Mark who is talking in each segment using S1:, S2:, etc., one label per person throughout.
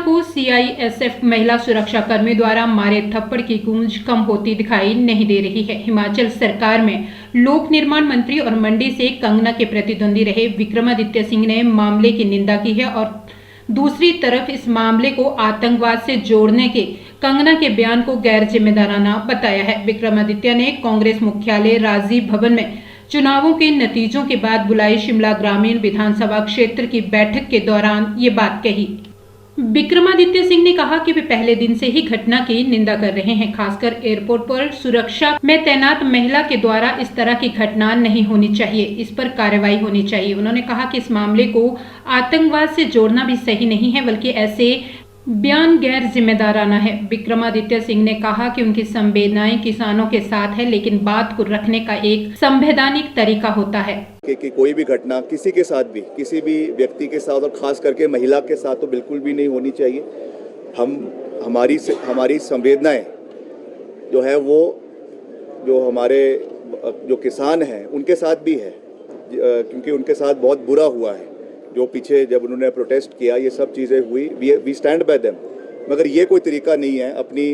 S1: को सीआईएसएफ महिला सुरक्षा कर्मी द्वारा मारे थप्पड़ की गूंज कम होती दिखाई नहीं दे रही है। हिमाचल सरकार में लोक निर्माण मंत्री और मंडी से कंगना के प्रतिद्वंदी रहे विक्रमादित्य सिंह ने मामले की निंदा की है और दूसरी तरफ इस मामले को आतंकवाद से जोड़ने के कंगना के बयान को गैर जिम्मेदाराना बताया है। विक्रमादित्य ने कांग्रेस मुख्यालय राजीव भवन में चुनावों के नतीजों के बाद बुलाई शिमला ग्रामीण विधानसभा क्षेत्र की बैठक के दौरान ये बात कही। विक्रमादित्य सिंह ने कहा कि वे पहले दिन से ही घटना की निंदा कर रहे हैं। खासकर एयरपोर्ट पर सुरक्षा में तैनात महिला के द्वारा इस तरह की घटना नहीं होनी चाहिए, इस पर कार्रवाई होनी चाहिए। उन्होंने कहा कि इस मामले को आतंकवाद से जोड़ना भी सही नहीं है, बल्कि ऐसे बयान गैर जिम्मेदाराना है। विक्रमादित्य सिंह ने कहा कि उनकी संवेदनाएं किसानों के साथ है, लेकिन बात को रखने का एक संवैधानिक तरीका होता है
S2: कि कोई भी घटना किसी के साथ भी, किसी भी व्यक्ति के साथ और खास करके महिला के साथ तो बिल्कुल भी नहीं होनी चाहिए। हमारी संवेदनाएं जो है वो जो हमारे जो किसान हैं उनके साथ भी है, क्योंकि उनके साथ बहुत बुरा हुआ है। जो पीछे जब उन्होंने प्रोटेस्ट किया, ये सब चीज़ें हुई, वी स्टैंड बाय देम। मगर ये कोई तरीका नहीं है अपनी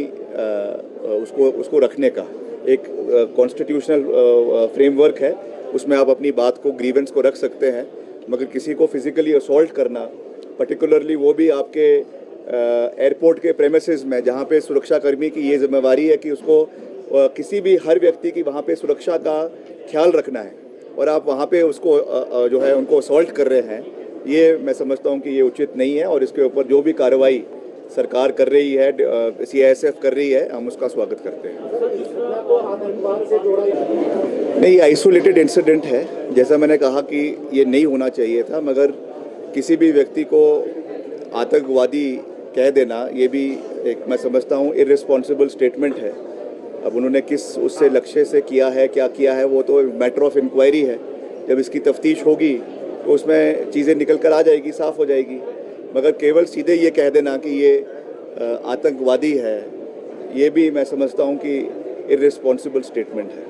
S2: उसको रखने का। एक कॉन्स्टिट्यूशनल फ्रेमवर्क है, उसमें आप अपनी बात को, ग्रीवेंस को रख सकते हैं, मगर किसी को फिजिकली असॉल्ट करना, पर्टिकुलरली वो भी आपके एयरपोर्ट के प्रेमिसेस में, जहाँ पे सुरक्षाकर्मी की ये जिम्मेवारी है कि उसको किसी भी हर व्यक्ति की वहाँ पे सुरक्षा का ख्याल रखना है, और आप वहाँ पे उसको जो है उनको असॉल्ट कर रहे हैं, ये मैं समझता हूँ कि ये उचित नहीं है। और इसके ऊपर जो भी कार्रवाई सरकार कर रही है, सीआईएसएफ कर रही है, हम उसका स्वागत करते हैं। नहीं, आइसोलेटेड इंसिडेंट है, जैसा मैंने कहा कि ये नहीं होना चाहिए था, मगर किसी भी व्यक्ति को आतंकवादी कह देना, ये भी एक मैं समझता हूँ इररिस्पॉन्सिबल स्टेटमेंट है। अब उन्होंने किस उससे लक्ष्य से किया है, क्या किया है, वो तो मैटर ऑफ इंक्वायरी है। जब इसकी तफ्तीश होगी तो उसमें चीज़ें निकल कर आ जाएगी, साफ़ हो जाएगी। मगर केवल सीधे ये कह देना कि ये आतंकवादी है, ये भी मैं समझता हूँ कि इररिस्पॉन्सिबल स्टेटमेंट है।